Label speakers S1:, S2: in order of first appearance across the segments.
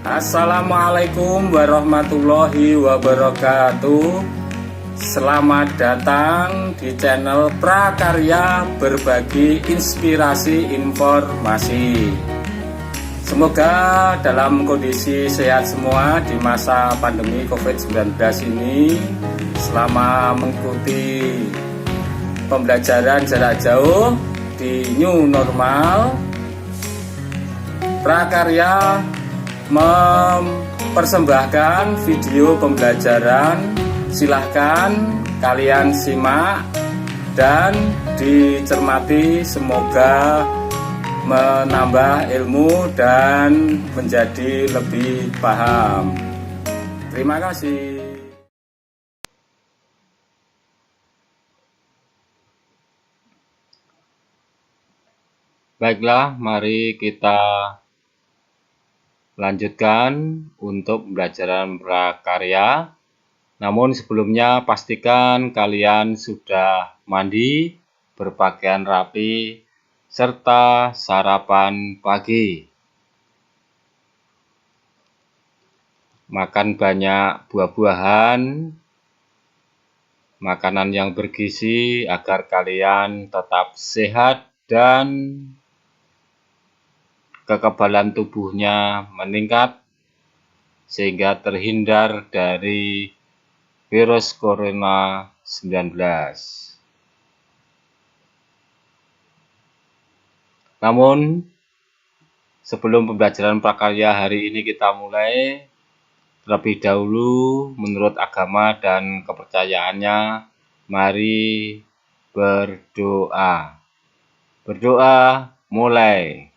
S1: Assalamualaikum warahmatullahi wabarakatuh. Selamat datang di channel Prakarya, berbagi inspirasi informasi. Semoga dalam kondisi sehat semua di masa pandemi COVID-19 ini, selama mengikuti pembelajaran jarak jauh di new normal. Prakarya mempersembahkan video pembelajaran. Silahkan kalian simak dan dicermati, semoga menambah ilmu dan menjadi lebih paham. Terima kasih. Baiklah, mari kita lanjutkan untuk pembelajaran prakarya. Namun sebelumnya pastikan kalian sudah mandi, berpakaian rapi, serta sarapan pagi. Makan banyak buah-buahan, makanan yang bergizi agar kalian tetap sehat dan kekebalan tubuhnya meningkat sehingga terhindar dari virus corona 19. Namun sebelum pembelajaran prakarya hari ini kita mulai, terlebih dahulu menurut agama dan kepercayaannya, mari berdoa. Berdoa mulai.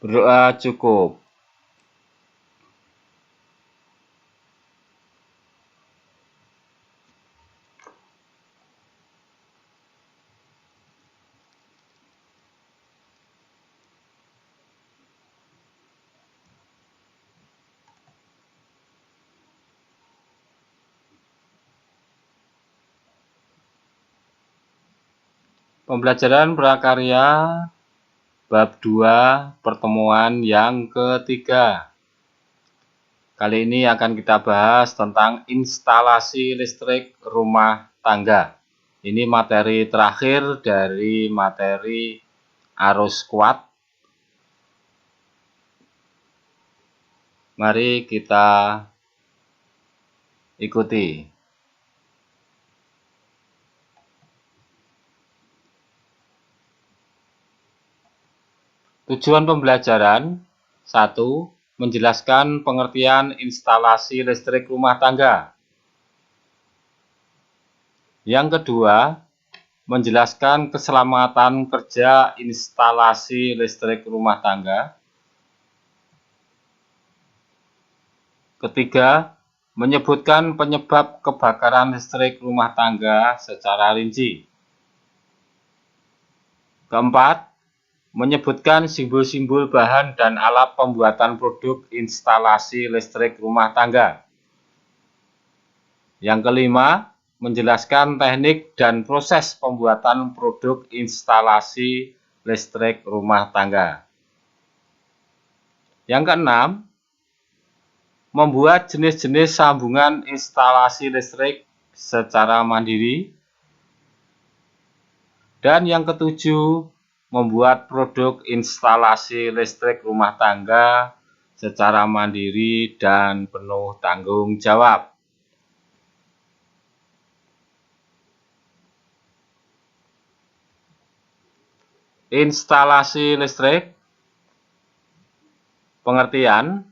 S1: Berdoa cukup. Pembelajaran prakarya bab 2 pertemuan yang ketiga. Kali ini akan kita bahas tentang instalasi listrik rumah tangga. Ini materi terakhir dari materi arus kuat. Mari kita ikuti. Tujuan pembelajaran: 1. Menjelaskan pengertian instalasi listrik rumah tangga. Yang kedua, menjelaskan keselamatan kerja instalasi listrik rumah tangga. Ketiga, menyebutkan penyebab kebakaran listrik rumah tangga secara rinci. Keempat, menyebutkan simbol-simbol bahan dan alat pembuatan produk instalasi listrik rumah tangga. Yang kelima, menjelaskan teknik dan proses pembuatan produk instalasi listrik rumah tangga. Yang keenam, membuat jenis-jenis sambungan instalasi listrik secara mandiri. Dan yang ketujuh, membuat produk instalasi listrik rumah tangga secara mandiri dan penuh tanggung jawab. Instalasi listrik. Pengertian: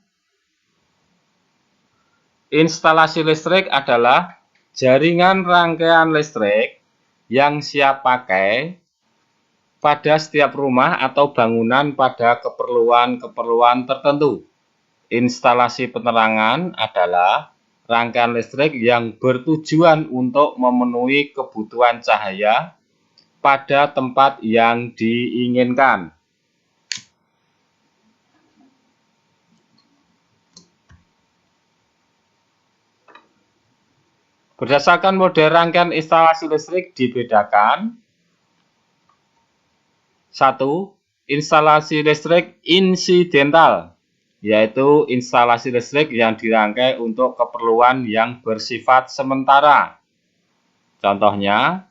S1: instalasi listrik adalah jaringan rangkaian listrik yang siap pakai pada setiap rumah atau bangunan pada keperluan-keperluan tertentu. Instalasi penerangan adalah rangkaian listrik yang bertujuan untuk memenuhi kebutuhan cahaya pada tempat yang diinginkan. Berdasarkan mode rangkaian instalasi listrik dibedakan. 1. Instalasi listrik insidental, yaitu instalasi listrik yang dirangkai untuk keperluan yang bersifat sementara. Contohnya,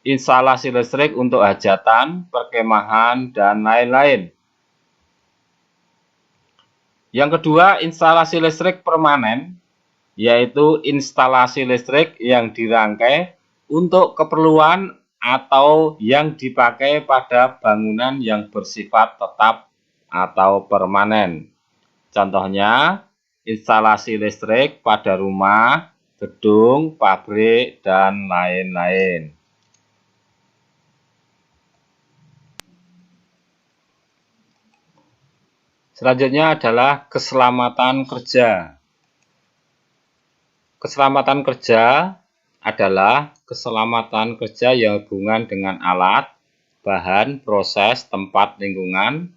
S1: instalasi listrik untuk hajatan, perkemahan, dan lain-lain. Yang kedua, instalasi listrik permanen, yaitu instalasi listrik yang dirangkai untuk keperluan atau yang dipakai pada bangunan yang bersifat tetap atau permanen. Contohnya, instalasi listrik pada rumah, gedung, pabrik, dan lain-lain. Selanjutnya adalah keselamatan kerja. Keselamatan kerja adalah keselamatan kerja yang hubungan dengan alat, bahan, proses, tempat, lingkungan,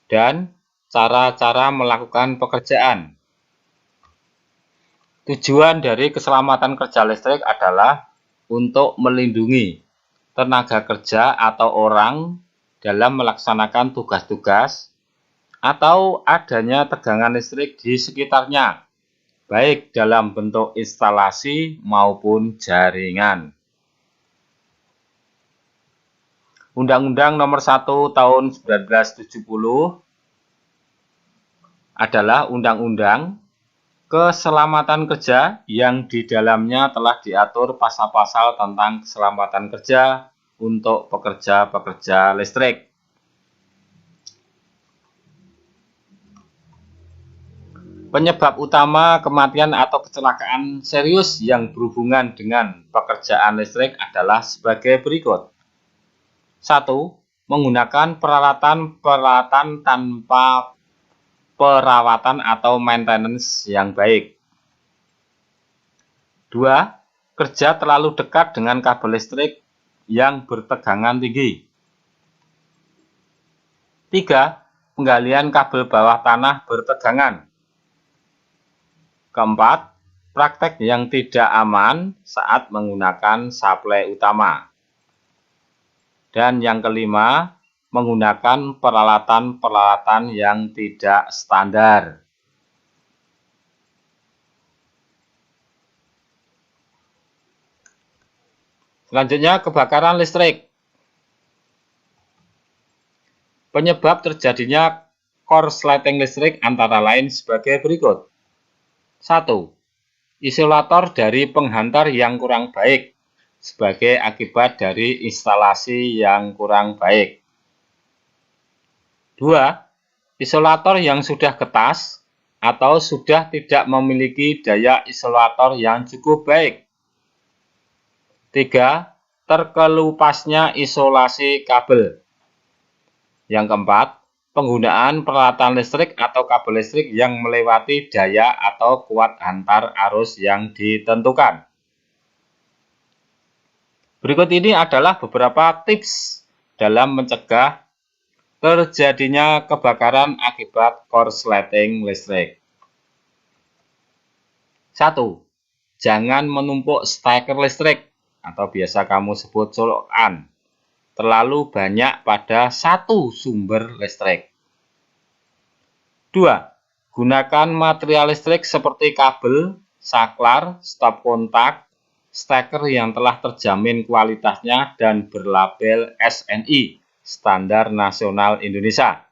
S1: dan cara-cara melakukan pekerjaan. Tujuan dari keselamatan kerja listrik adalah untuk melindungi tenaga kerja atau orang dalam melaksanakan tugas-tugas atau adanya tegangan listrik di sekitarnya, baik dalam bentuk instalasi maupun jaringan. Undang-Undang Nomor 1 Tahun 1970 adalah undang-undang keselamatan kerja yang di dalamnya telah diatur pasal-pasal tentang keselamatan kerja untuk pekerja-pekerja listrik. Penyebab utama kematian atau kecelakaan serius yang berhubungan dengan pekerjaan listrik adalah sebagai berikut. 1. Menggunakan peralatan tanpa perawatan atau maintenance yang baik. 2. Kerja terlalu dekat dengan kabel listrik yang bertegangan tinggi. 3. Penggalian kabel bawah tanah bertegangan. Keempat, praktek yang tidak aman saat menggunakan suplai utama. Dan yang kelima, menggunakan peralatan-peralatan yang tidak standar. Selanjutnya, kebakaran listrik. Penyebab terjadinya korsleting listrik antara lain sebagai berikut. 1. Isolator dari penghantar yang kurang baik sebagai akibat dari instalasi yang kurang baik. 2. Isolator yang sudah ketas atau sudah tidak memiliki daya isolator yang cukup baik. 3. Terkelupasnya isolasi kabel. Yang keempat, penggunaan peralatan listrik atau kabel listrik yang melewati daya atau kuat antar arus yang ditentukan. Berikut ini adalah beberapa tips dalam mencegah terjadinya kebakaran akibat korsleting listrik. 1. Jangan menumpuk steker listrik atau biasa kamu sebut colokan terlalu banyak pada satu sumber listrik. 2. Gunakan material listrik seperti kabel, saklar, stop kontak, steker yang telah terjamin kualitasnya dan berlabel SNI, Standar Nasional Indonesia.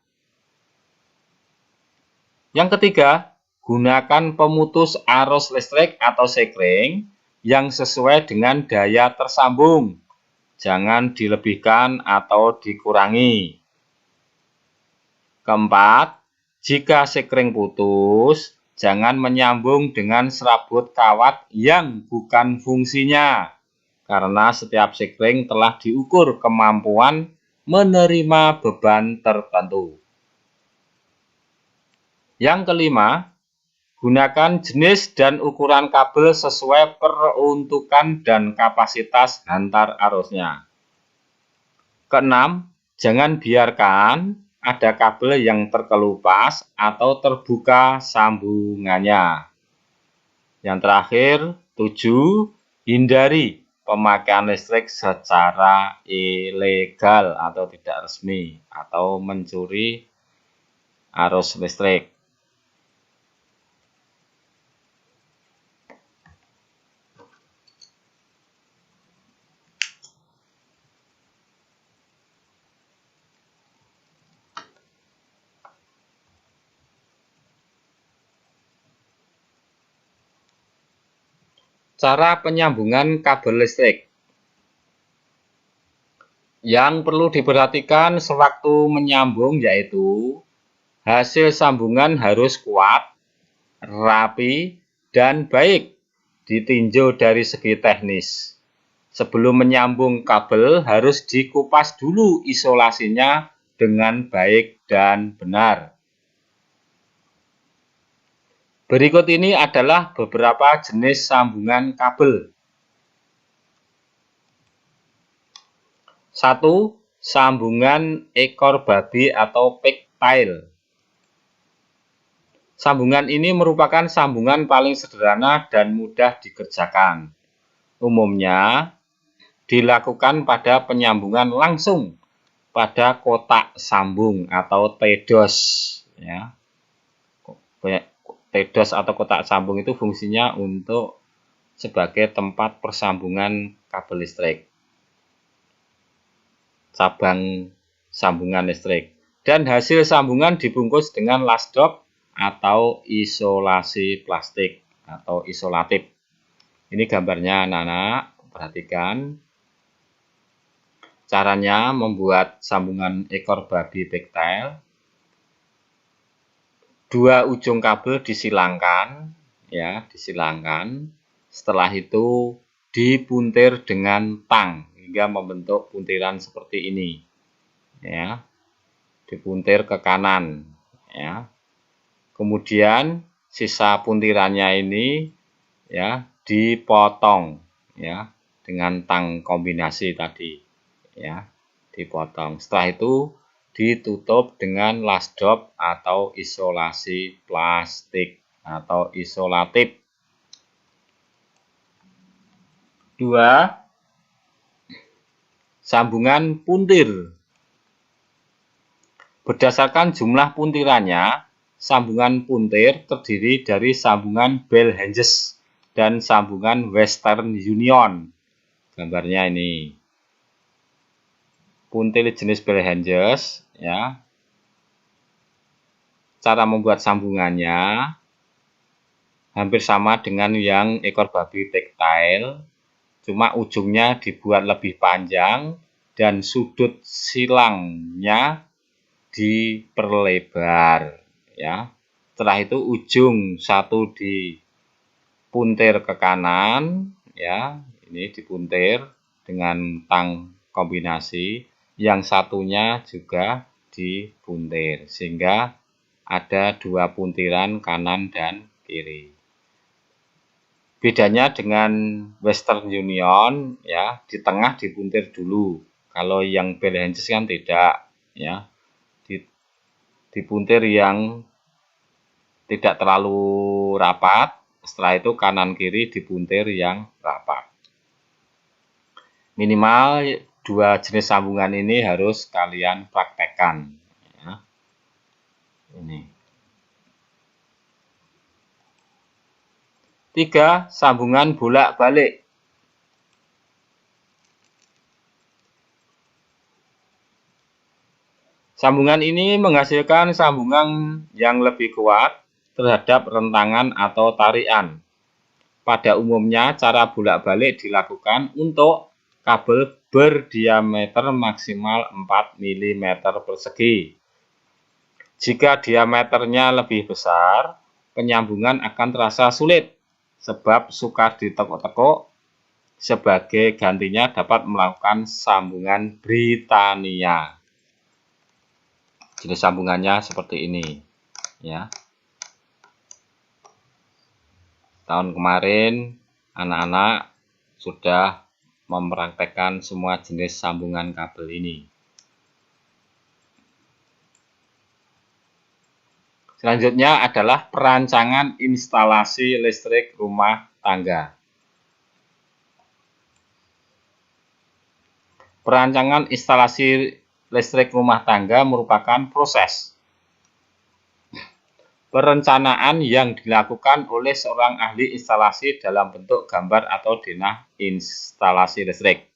S1: Yang ketiga, gunakan pemutus arus listrik atau sekring yang sesuai dengan daya tersambung. Jangan dilebihkan atau dikurangi. Keempat, jika sekring putus, jangan menyambung dengan serabut kawat yang bukan fungsinya, karena setiap sekring telah diukur kemampuan menerima beban tertentu. Yang kelima, gunakan jenis dan ukuran kabel sesuai peruntukan dan kapasitas hantar arusnya. Keenam, jangan biarkan ada kabel yang terkelupas atau terbuka sambungannya. Yang terakhir, 7, Hindari pemakaian listrik secara ilegal atau tidak resmi atau mencuri arus listrik. Cara penyambungan kabel listrik. Yang perlu diperhatikan sewaktu menyambung yaitu hasil sambungan harus kuat, rapi, dan baik ditinjau dari segi teknis. Sebelum menyambung kabel harus dikupas dulu isolasinya dengan baik dan benar. Berikut ini adalah beberapa jenis sambungan kabel. 1. Sambungan ekor babi atau pigtail. Sambungan ini merupakan sambungan paling sederhana dan mudah dikerjakan. Umumnya dilakukan pada penyambungan langsung pada kotak sambung atau TDOS. Ya. TDOS atau kotak sambung itu fungsinya untuk sebagai tempat persambungan kabel listrik, cabang sambungan listrik, dan hasil sambungan dibungkus dengan lasdop atau isolasi plastik atau isolatif. Ini gambarnya anak-anak, perhatikan caranya membuat sambungan ekor babi pigtail. Dua ujung kabel disilangkan, ya, disilangkan. Setelah itu dipuntir dengan tang hingga membentuk puntiran seperti ini, ya. Dipuntir ke kanan, ya. Kemudian sisa puntirannya ini, ya, dipotong, ya, dengan tang kombinasi tadi, ya, dipotong. Setelah itu ditutup dengan lasdop atau isolasi plastik atau isolatif. 2. Sambungan puntir. Berdasarkan jumlah puntirannya, sambungan puntir terdiri dari sambungan bell hinges dan sambungan Western Union. Gambarnya ini. Puntir jenis bell hinges, ya. Cara membuat sambungannya hampir sama dengan yang ekor babi pigtail, cuma ujungnya dibuat lebih panjang dan sudut silangnya diperlebar, ya. Setelah itu ujung satu dipuntir ke kanan, ya. Ini dipuntir dengan tang kombinasi. Yang satunya juga dipuntir sehingga ada dua puntiran kanan dan kiri. Bedanya dengan Western Union, ya, di tengah dipuntir dulu. Kalau yang bell hinges kan tidak, ya. Dipuntir yang tidak terlalu rapat. Setelah itu kanan kiri dipuntir yang rapat. Minimal dua jenis sambungan ini harus kalian praktekkan, ya. Ini. 3. Sambungan bolak-balik. Sambungan ini menghasilkan sambungan yang lebih kuat terhadap rentangan atau tarikan. Pada umumnya cara bolak-balik dilakukan untuk kabel berdiameter maksimal 4 mm persegi. Jika diameternya lebih besar, penyambungan akan terasa sulit sebab sukar ditekuk-tekuk. Sebagai gantinya dapat melakukan sambungan Britania. Jenis sambungannya seperti ini, ya. Tahun kemarin anak-anak sudah mempraktekkan semua jenis sambungan kabel ini. Selanjutnya adalah perancangan instalasi listrik rumah tangga. Perancangan instalasi listrik rumah tangga merupakan proses perencanaan yang dilakukan oleh seorang ahli instalasi dalam bentuk gambar atau denah instalasi listrik.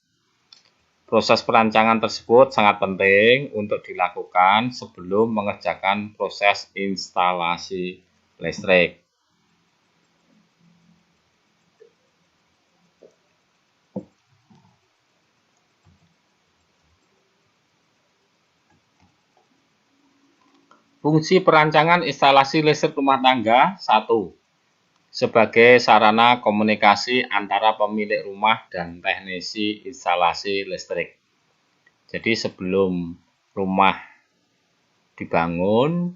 S1: Proses perancangan tersebut sangat penting untuk dilakukan sebelum mengerjakan proses instalasi listrik. Fungsi perancangan instalasi listrik rumah tangga 1. Sebagai sarana komunikasi antara pemilik rumah dan teknisi instalasi listrik. Jadi sebelum rumah dibangun,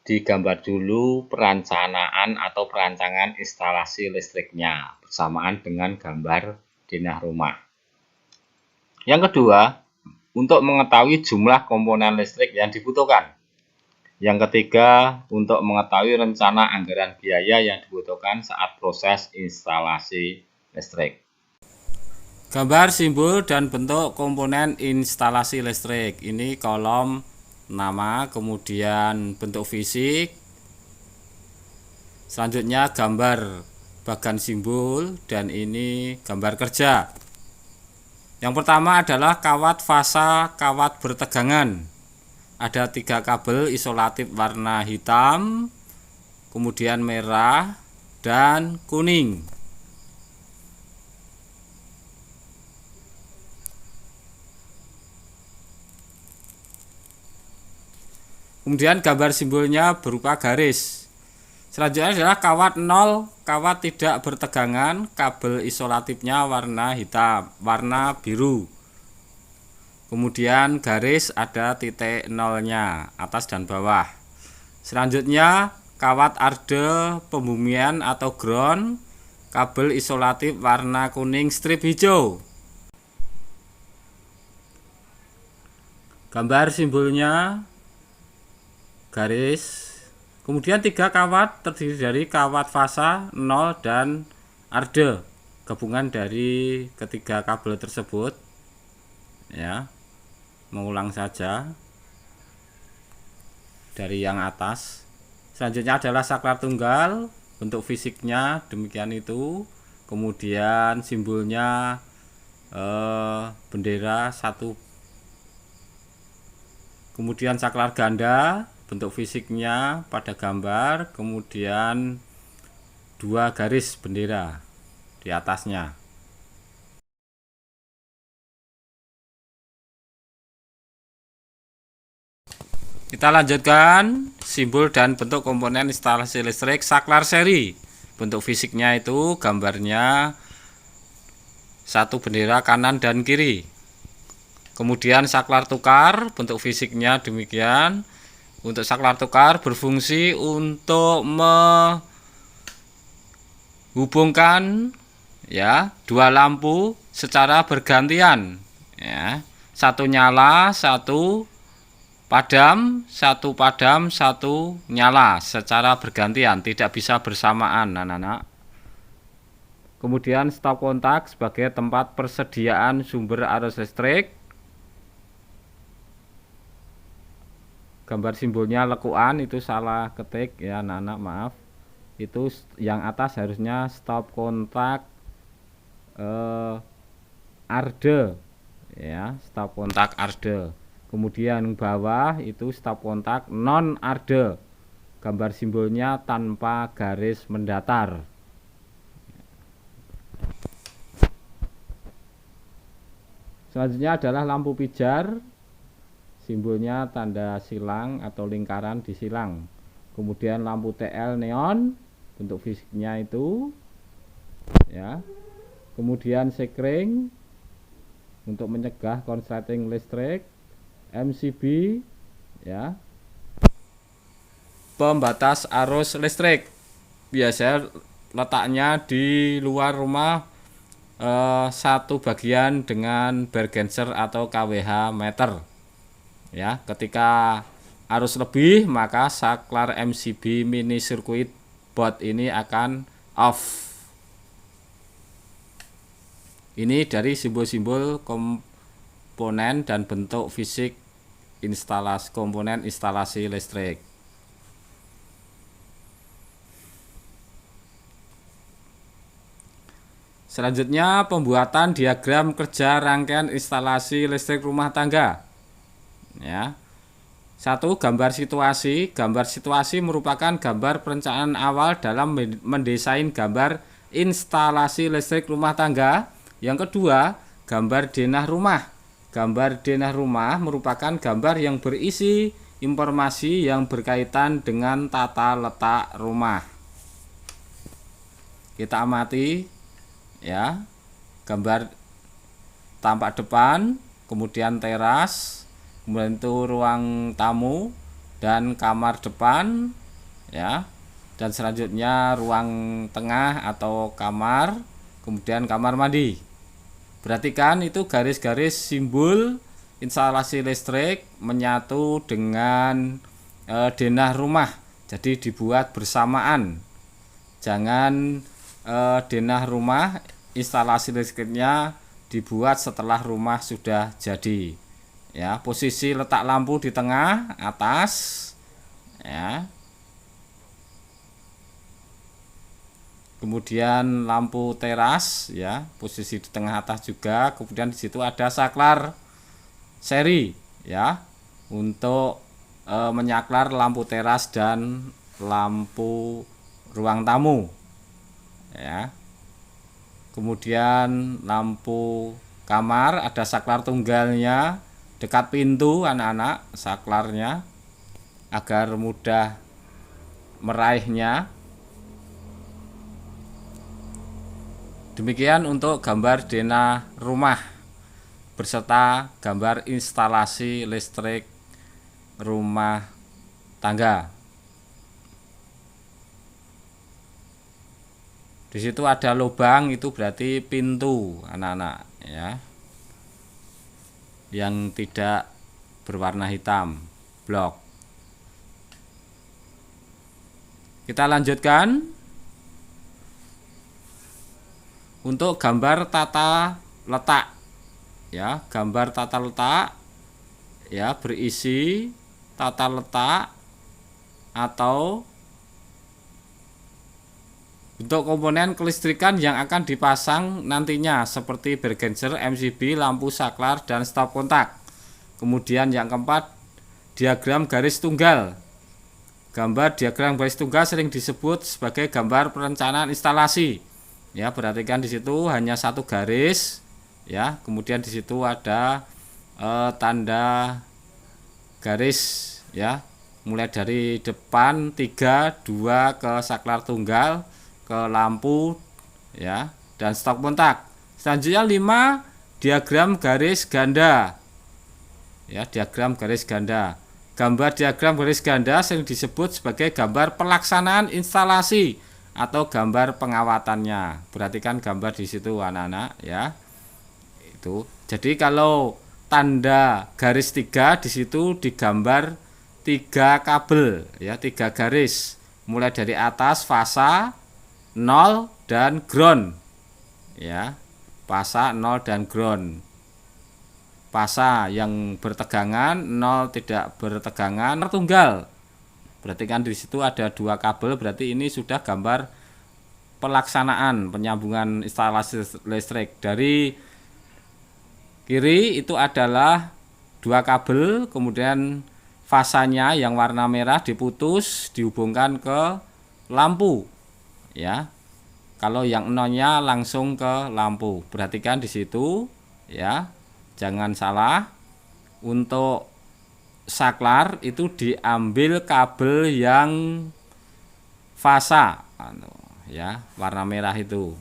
S1: digambar dulu perencanaan atau perancangan instalasi listriknya bersamaan dengan gambar denah rumah. Yang kedua, untuk mengetahui jumlah komponen listrik yang dibutuhkan. Yang ketiga, untuk mengetahui rencana anggaran biaya yang dibutuhkan saat proses instalasi listrik. Gambar, simbol, dan bentuk komponen instalasi listrik. Ini kolom nama, kemudian bentuk fisik. Selanjutnya gambar bagan simbol, dan ini gambar kerja. Yang pertama adalah kawat fasa kawat bertegangan. Ada 3 kabel isolatif warna hitam, kemudian merah, dan kuning. Kemudian gambar simbolnya berupa garis. Selanjutnya adalah kawat 0, kawat tidak bertegangan, kabel isolatifnya warna hitam, warna biru. Kemudian garis ada titik nolnya, atas dan bawah. Selanjutnya kawat arde pembumian atau ground, kabel isolatif warna kuning strip hijau. Gambar simbolnya garis. Kemudian 3 kawat terdiri dari kawat fasa, 0, dan arde, gabungan dari ketiga kabel tersebut. Ya, mengulang saja dari yang atas. Selanjutnya adalah saklar tunggal, bentuk fisiknya demikian itu. Kemudian simbolnya bendera 1. Kemudian saklar ganda, bentuk fisiknya pada gambar, kemudian 2 garis bendera di atasnya. Kita lanjutkan simbol dan bentuk komponen instalasi listrik saklar seri. Bentuk fisiknya itu gambarnya 1 bendera kanan dan kiri. Kemudian saklar tukar, bentuk fisiknya demikian. Untuk saklar tukar berfungsi untuk menghubungkan ya 2 lampu secara bergantian. Ya, 1 nyala, 1 padam, 1 padam, 1 nyala secara bergantian, tidak bisa bersamaan, anak-anak. Kemudian stop kontak sebagai tempat persediaan sumber arus listrik. Gambar simbolnya lekuan, itu salah ketik ya anak-anak, maaf. Itu yang atas harusnya stop kontak arde ya, stop kontak arde. Kemudian bawah itu stop kontak non arde, gambar simbolnya tanpa garis mendatar. Selanjutnya adalah lampu pijar, simbolnya tanda silang atau lingkaran di silang. Kemudian lampu TL neon, bentuk fisiknya itu ya. Kemudian sekring untuk mencegah konsleting listrik. MCB ya, pembatas arus listrik, biasanya letaknya di luar rumah, 1 bagian dengan bergenser atau kWh meter ya. Ketika arus lebih maka saklar MCB mini circuit board ini akan off. Ini dari simbol-simbol komponen dan bentuk fisik komponen instalasi listrik. Selanjutnya, pembuatan diagram kerja rangkaian instalasi listrik rumah tangga. Ya. 1. Gambar situasi. Gambar situasi merupakan gambar perencanaan awal dalam mendesain gambar instalasi listrik rumah tangga. Yang kedua, gambar denah rumah. Gambar denah rumah merupakan gambar yang berisi informasi yang berkaitan dengan tata letak rumah. Kita amati ya, gambar tampak depan, kemudian teras, kemudian itu ruang tamu dan kamar depan ya, dan selanjutnya ruang tengah atau kamar, kemudian kamar mandi. Perhatikan itu garis-garis simbol instalasi listrik menyatu dengan denah rumah, jadi dibuat bersamaan. Jangan denah rumah instalasi listriknya dibuat setelah rumah sudah jadi. Ya, posisi letak lampu di tengah atas ya. Kemudian lampu teras ya, posisi di tengah atas juga. Kemudian di situ ada saklar seri ya, untuk menyaklar lampu teras dan lampu ruang tamu ya. Kemudian lampu kamar ada saklar tunggalnya dekat pintu anak-anak, saklarnya agar mudah meraihnya. Demikian untuk gambar denah rumah beserta gambar instalasi listrik rumah tangga. Di situ ada lubang, itu berarti pintu anak-anak ya, yang tidak berwarna hitam, blok. Kita lanjutkan untuk gambar tata letak ya, gambar tata letak ya, berisi tata letak atau bentuk komponen kelistrikan yang akan dipasang nantinya seperti bergenser, MCB, lampu saklar, dan stop kontak. Kemudian yang keempat, diagram garis tunggal. Gambar diagram garis tunggal sering disebut sebagai gambar perencanaan instalasi. Ya, perhatikan di situ hanya satu garis ya, kemudian di situ ada tanda garis ya, mulai dari depan 3, 2 ke saklar tunggal, ke lampu ya, dan stop kontak. Selanjutnya 5, diagram garis ganda ya, diagram garis ganda. Gambar diagram garis ganda sering disebut sebagai gambar pelaksanaan instalasi atau gambar pengawatannya. Perhatikan gambar di situ anak-anak ya. Itu. Jadi kalau tanda garis 3 di situ digambar 3 kabel ya, 3 garis mulai dari atas fasa, 0 dan ground ya. Fasa, 0 dan ground. Fasa yang bertegangan, 0 tidak bertegangan, tunggal. Perhatikan di situ ada 2 kabel, berarti ini sudah gambar pelaksanaan penyambungan instalasi listrik. Dari kiri itu adalah 2 kabel, kemudian fasanya yang warna merah diputus, dihubungkan ke lampu ya. Kalau yang nolnya langsung ke lampu. Perhatikan di situ ya, jangan salah. Untuk saklar itu diambil kabel yang fasa ya, warna merah itu.